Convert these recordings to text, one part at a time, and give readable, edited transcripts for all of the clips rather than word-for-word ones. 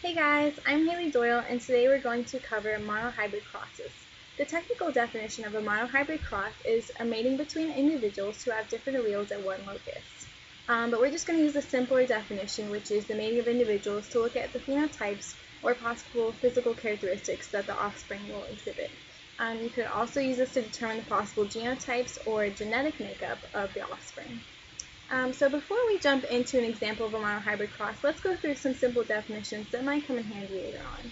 Hey guys, I'm Haley Doyle, and today we're going to cover monohybrid crosses. The technical definition of a monohybrid cross is a mating between individuals who have different alleles at one locus. But we're just going to use the simpler definition, which is the mating of individuals to look at the phenotypes or possible physical characteristics that the offspring will exhibit. You could also use this to determine the possible genotypes or genetic makeup of the offspring. So before we jump into an example of a monohybrid cross, let's go through some simple definitions that might come in handy later on.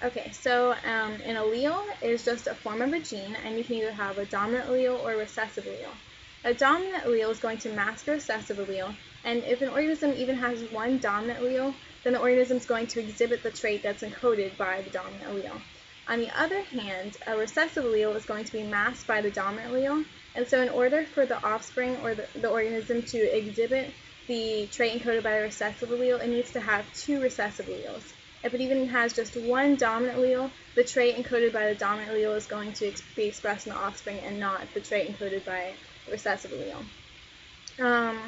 Okay, so an allele is just a form of a gene, and you can either have a dominant allele or a recessive allele. A dominant allele is going to mask a recessive allele, and if an organism even has one dominant allele, then the organism is going to exhibit the trait that's encoded by the dominant allele. On the other hand, a recessive allele is going to be masked by the dominant allele, and so in order for the offspring or the organism to exhibit the trait encoded by the recessive allele, it needs to have two recessive alleles. If it even has just one dominant allele, the trait encoded by the dominant allele is going to be expressed in the offspring and not the trait encoded by the recessive allele.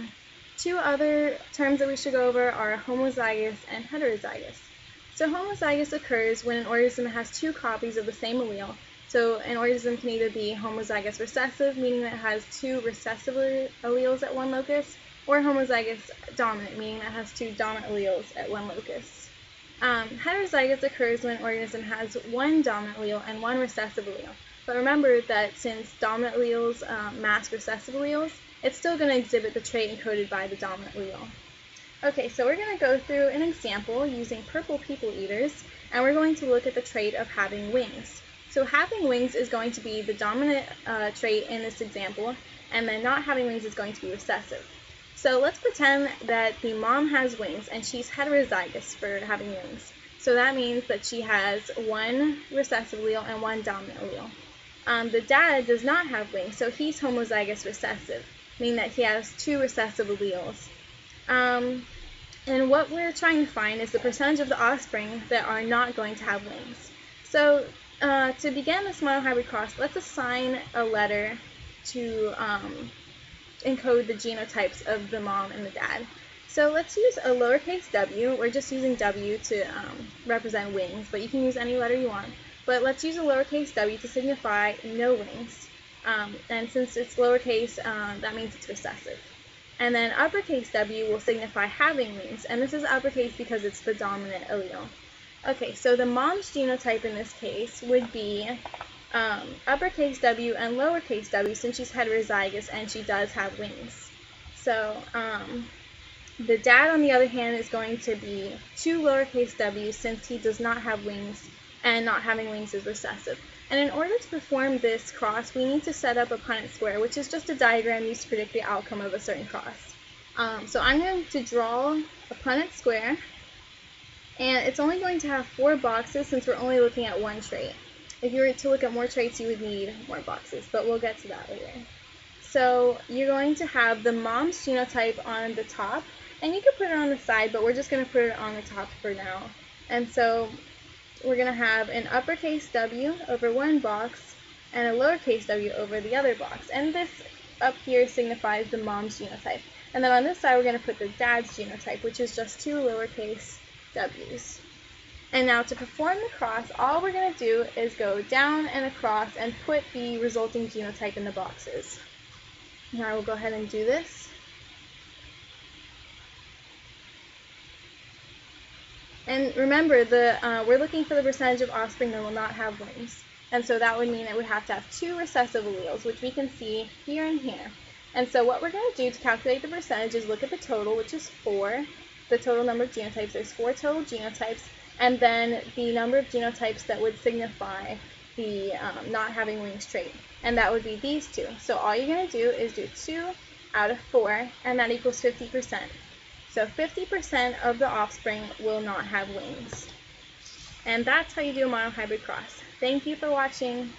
Two other terms that we should go over are homozygous and heterozygous. So homozygous occurs when an organism has two copies of the same allele. So an organism can either be homozygous recessive, meaning that it has two recessive alleles at one locus, or homozygous dominant, meaning that it has two dominant alleles at one locus. Heterozygous occurs when an organism has one dominant allele and one recessive allele. But remember that since dominant alleles mask recessive alleles, it's still going to exhibit the trait encoded by the dominant allele. Okay, so we're going to go through an example using purple people eaters, and we're going to look at the trait of having wings. So having wings is going to be the dominant trait in this example, and then not having wings is going to be recessive. So let's pretend that the mom has wings and she's heterozygous for having wings. So that means that she has one recessive allele and one dominant allele. The dad does not have wings, so he's homozygous recessive, meaning that he has two recessive alleles. And what we're trying to find is the percentage of the offspring that are not going to have wings. So to begin this monohybrid cross, let's assign a letter to encode the genotypes of the mom and the dad. So let's use a lowercase w. We're just using w to represent wings, but you can use any letter you want. But let's use a lowercase w to signify no wings. And since it's lowercase, that means it's recessive. And then uppercase W will signify having wings, and this is uppercase because it's the dominant allele. Okay, so the mom's genotype in this case would be uppercase W and lowercase w since she's heterozygous and she does have wings. So the dad, on the other hand, is going to be two lowercase w since he does not have wings, and not having wings is recessive. And in order to perform this cross, we need to set up a Punnett square, which is just a diagram used to predict the outcome of a certain cross. So I'm going to draw a Punnett square, and it's only going to have 4 boxes since we're only looking at one trait. If you were to look at more traits, you would need more boxes, but we'll get to that later. So you're going to have the mom's genotype on the top, and you could put it on the side, but we're just going to put it on the top for now. And so we're going to have an uppercase W over one box and a lowercase w over the other box. And this up here signifies the mom's genotype. And then on this side, we're going to put the dad's genotype, which is just two lowercase w's. And now to perform the cross, all we're going to do is go down and across and put the resulting genotype in the boxes. Now we'll go ahead and do this. And remember, we're looking for the percentage of offspring that will not have wings. And so that would mean that we have to have two recessive alleles, which we can see here and here. And so what we're going to do to calculate the percentage is look at the total, which is 4. The total number of genotypes, there's 4 total genotypes, and then the number of genotypes that would signify the not having wings trait. And that would be these two. So all you're going to do is do 2 out of 4, and that equals 50%. So 50% of the offspring will not have wings. And that's how you do a monohybrid cross. Thank you for watching.